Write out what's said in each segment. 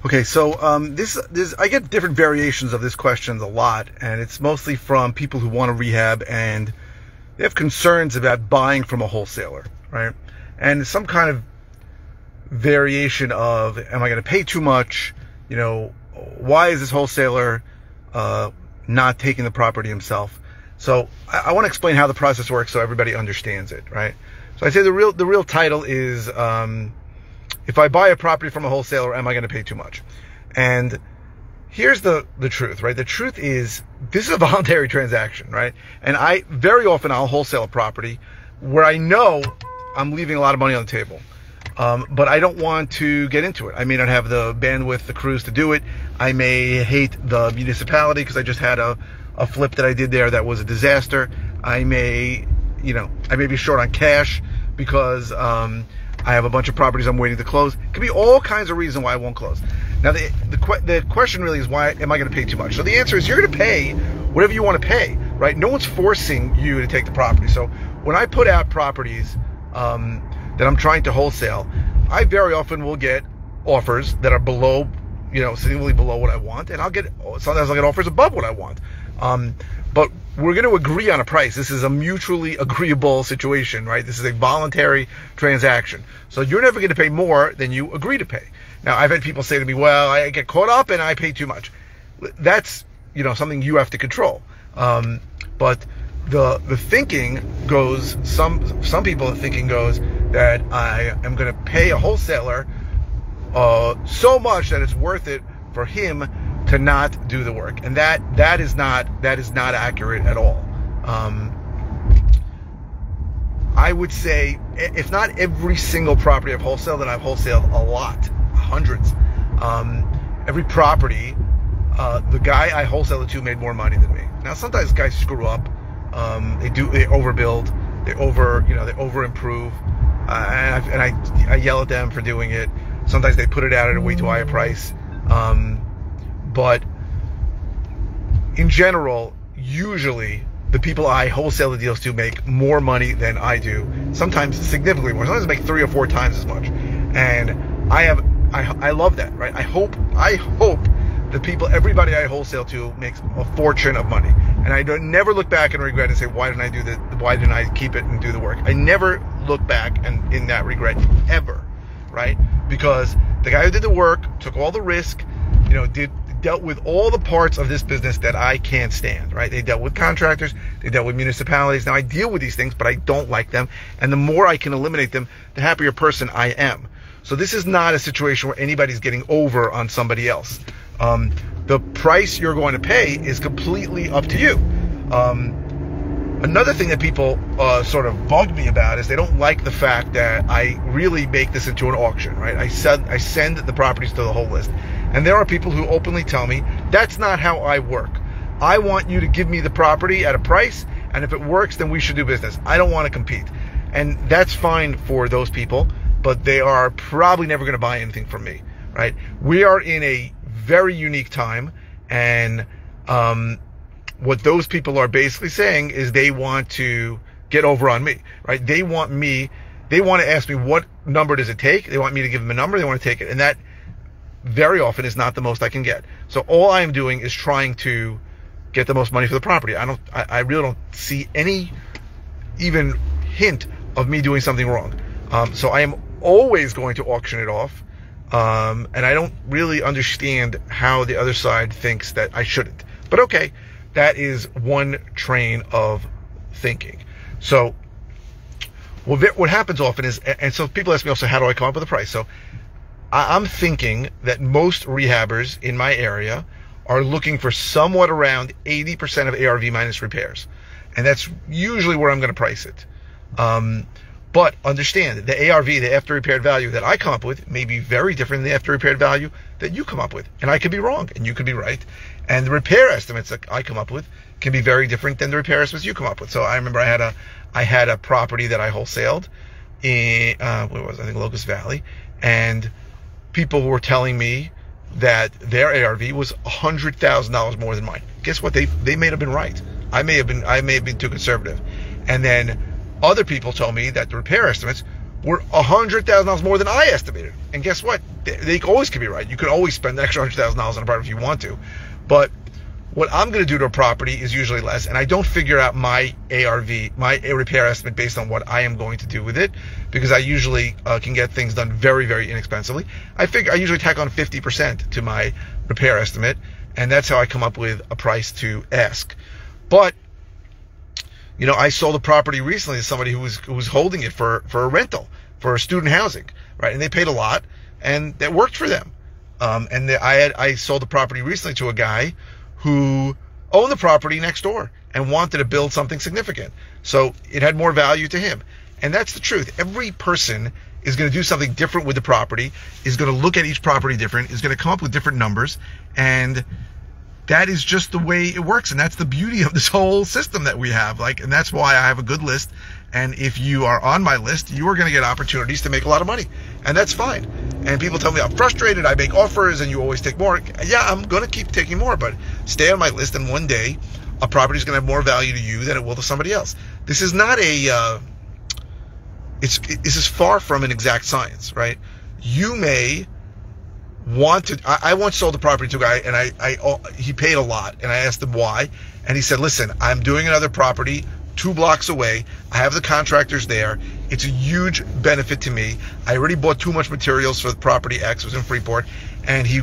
Okay, so this I get different variations of this question a lot, and it's mostly from people who want to rehab and they have concerns about buying from a wholesaler, right? And some kind of variation of, am I going to pay too much? You know, why is this wholesaler not taking the property himself? So I want to explain how the process works so everybody understands it, right? So I say the real title is, if I buy a property from a wholesaler, am I going to pay too much? And here's the truth, right? The truth is, this is a voluntary transaction, right? And very often I'll wholesale a property where I know I'm leaving a lot of money on the table. But I don't want to get into it. I may not have the bandwidth, the crews to do it. I may hate the municipality because I just had a flip that I did there that was a disaster. I may be short on cash because I have a bunch of properties I'm waiting to close. It could be all kinds of reasons why I won't close. Now, the question really is, why am I going to pay too much? So the answer is, you're going to pay whatever you want to pay, right? No one's forcing you to take the property. So when I put out properties that I'm trying to wholesale, I very often will get offers that are below, significantly below what I want, and sometimes I'll get offers above what I want. But we're going to agree on a price. This is a mutually agreeable situation, right? This is a voluntary transaction. So you're never going to pay more than you agree to pay. Now, I've had people say to me, well, I get caught up and I pay too much. That's, something you have to control. But the thinking goes, some people thinking goes that I am going to pay a wholesaler so much that it's worth it for him to not do the work, and that is not accurate at all. I would say, if not every single property I've wholesaled, then I've wholesaled a lot, hundreds. Every property, the guy I wholesaled it to made more money than me. Now, sometimes guys screw up. They overbuild, they over improve, and I yell at them for doing it. Sometimes they put it out at a way too high a price. But in general, usually the people I wholesale the deals to make more money than I do. Sometimes significantly more. Sometimes I make 3 or 4 times as much. And I love that, right? I hope everybody I wholesale to makes a fortune of money. And I never look back and regret and say, why didn't I do that? Why didn't I keep it and do the work? I never look back and in that regret ever, right? Because the guy who did the work took all the risk, dealt with all the parts of this business that I can't stand, right? They dealt with contractors, they dealt with municipalities. Now, I deal with these things, but I don't like them. And the more I can eliminate them, the happier person I am. So this is not a situation where anybody's getting over on somebody else. The price you're going to pay is completely up to you. Another thing that people sort of bug me about is they don't like the fact that I really make this into an auction, right? I send the properties to the whole list. And there are people who openly tell me, that's not how I work. I want you to give me the property at a price, and if it works, then we should do business. I don't want to compete. And that's fine for those people, but they are probably never going to buy anything from me, right? We are in a very unique time, and what those people are basically saying is they want to get over on me, right? They want to ask me, what number does it take? They want me to give them a number, they want to take it. And that very often is not the most I can get. So all I'm doing is trying to get the most money for the property. I really don't see any even hint of me doing something wrong. So I am always going to auction it off. And I don't really understand how the other side thinks that I shouldn't. But okay, that is one train of thinking. So what happens often is, and so people ask me also, how do I come up with a price? So I'm thinking that most rehabbers in my area are looking for somewhat around 80% of ARV minus repairs. And that's usually where I'm going to price it. But understand, the ARV, the after repaired value that I come up with may be very different than the after repaired value that you come up with. And I could be wrong, and you could be right. And the repair estimates that I come up with can be very different than the repair estimates you come up with. So I remember I had a property that I wholesaled in, where was it? I think Locust Valley. And people were telling me that their ARV was $100,000 more than mine. Guess what? They may have been right. I may have been too conservative. And then other people told me that the repair estimates were $100,000 more than I estimated. And guess what? They always can be right. You can always spend an extra $100,000 on a property if you want to. But what I'm going to do to a property is usually less, and I don't figure out my ARV, my repair estimate, based on what I am going to do with it, because I usually can get things done very, very inexpensively. I usually tack on 50% to my repair estimate, and that's how I come up with a price to ask. But I sold a property recently to somebody who was holding it for a rental, for student housing, right? And they paid a lot, and that worked for them. I sold the property recently to a guy who owned the property next door and wanted to build something significant. So it had more value to him. And that's the truth. Every person is going to do something different with the property, is going to look at each property different, is going to come up with different numbers. And that is just the way it works. And that's the beauty of this whole system that we have. And that's why I have a good list. And if you are on my list, you are going to get opportunities to make a lot of money. And that's fine. And people tell me I'm frustrated, I make offers, and you always take more. Yeah, I'm going to keep taking more, but stay on my list, and one day a property is going to have more value to you than it will to somebody else. This is not this is far from an exact science, right? You may want to. I once sold a property to a guy, and he paid a lot, and I asked him why, and he said, listen, I'm doing another property 2 blocks away. I have the contractors there. It's a huge benefit to me. I already bought too much materials for the property X. It was in Freeport. And he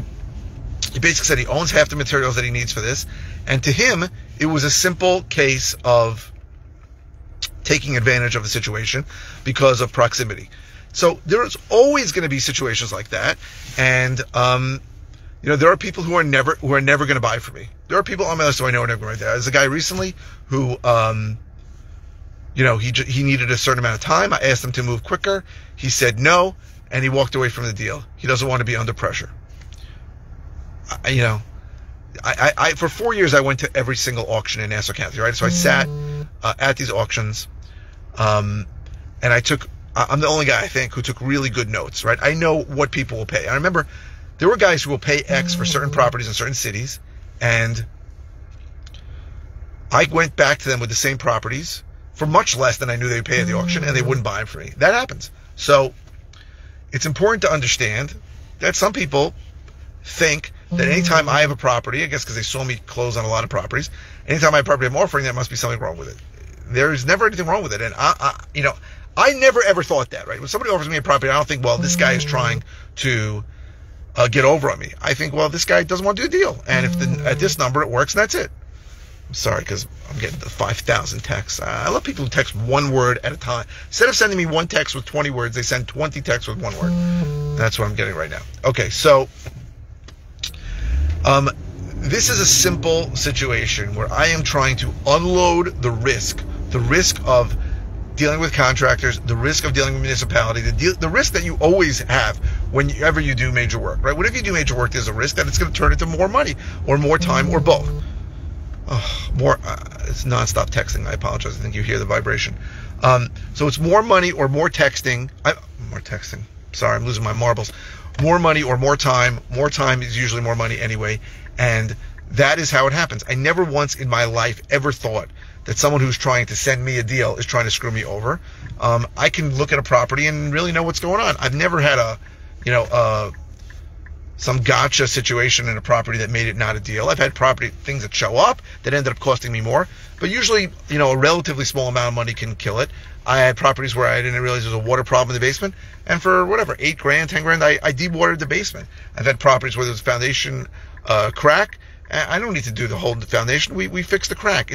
basically said he owns half the materials that he needs for this. And to him, it was a simple case of taking advantage of the situation because of proximity. So there's always going to be situations like that. And, there are people who are never going to buy from me. There are people on my list who I know are never going to buy. There's a guy recently who, he needed a certain amount of time. I asked him to move quicker. He said no, and he walked away from the deal. He doesn't want to be under pressure. For 4 years, I went to every single auction in Nassau County, right? So I sat at these auctions, and I'm the only guy, I think, who took really good notes, right? I know what people will pay. I remember there were guys who will pay X for certain properties in certain cities, and I went back to them with the same properties for much less than I knew they would pay at the auction, and they wouldn't buy them for me. That happens. So it's important to understand that some people think that anytime I have a property, I guess because they saw me close on a lot of properties, anytime I have a property I'm offering, there must be something wrong with it. There's never anything wrong with it. And I never ever thought that, right? When somebody offers me a property, I don't think, well, this guy is trying to get over on me. I think, well, this guy doesn't want to do a deal. And if at this number it works, and that's it. I'm sorry, because I'm getting the 5,000 texts. I love people who text one word at a time. Instead of sending me one text with 20 words, they send 20 texts with one word. That's what I'm getting right now. Okay, so this is a simple situation where I am trying to unload the risk of dealing with contractors, the risk of dealing with municipality, the risk that you always have whenever you do major work, right? Whenever you do major work, there's a risk that it's going to turn into more money or more time or both. It's nonstop texting. I apologize. I think you hear the vibration. So it's more money or more texting. More texting. Sorry, I'm losing my marbles. More money or more time. More time is usually more money anyway. And that is how it happens. I never once in my life ever thought that someone who's trying to send me a deal is trying to screw me over. I can look at a property and really know what's going on. I've never had some gotcha situation in a property that made it not a deal. I've had things that show up that ended up costing me more, but usually, a relatively small amount of money can kill it. I had properties where I didn't realize there was a water problem in the basement, and for whatever, $8,000, $10,000, I dewatered the basement. I've had properties where there's a foundation crack. I don't need to do the whole foundation. We fixed the crack.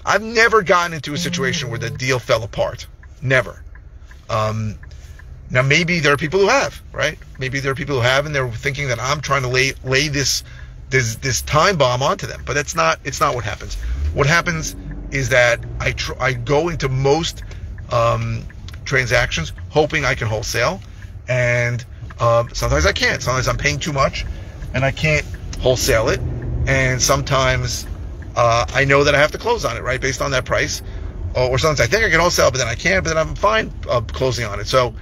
I've never gotten into a situation where the deal fell apart. Never. Now, maybe there are people who have, right? Maybe there are people who have, and they're thinking that I'm trying to lay this time bomb onto them. But it's not what happens. What happens is that I go into most transactions hoping I can wholesale, and sometimes I can't. Sometimes I'm paying too much, and I can't wholesale it. And sometimes I know that I have to close on it, right, based on that price. Or sometimes I think I can wholesale, but then I can't, but then I'm fine closing on it. So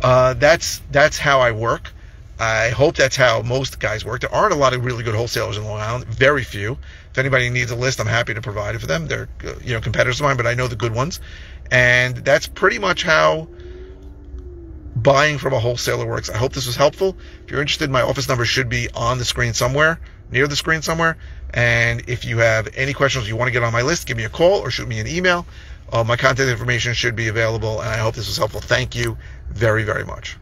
that's how I work. I hope that's how most guys work. There aren't a lot of really good wholesalers in Long Island. Very few. If anybody needs a list, I'm happy to provide it for them. They're competitors of mine, but I know the good ones. And that's pretty much how buying from a wholesaler works. I hope this was helpful. If you're interested, my office number should be on the screen somewhere, near the screen somewhere. And if you have any questions, you want to get on my list, give me a call or shoot me an email. My contact information should be available, and I hope this was helpful. Thank you very, very much.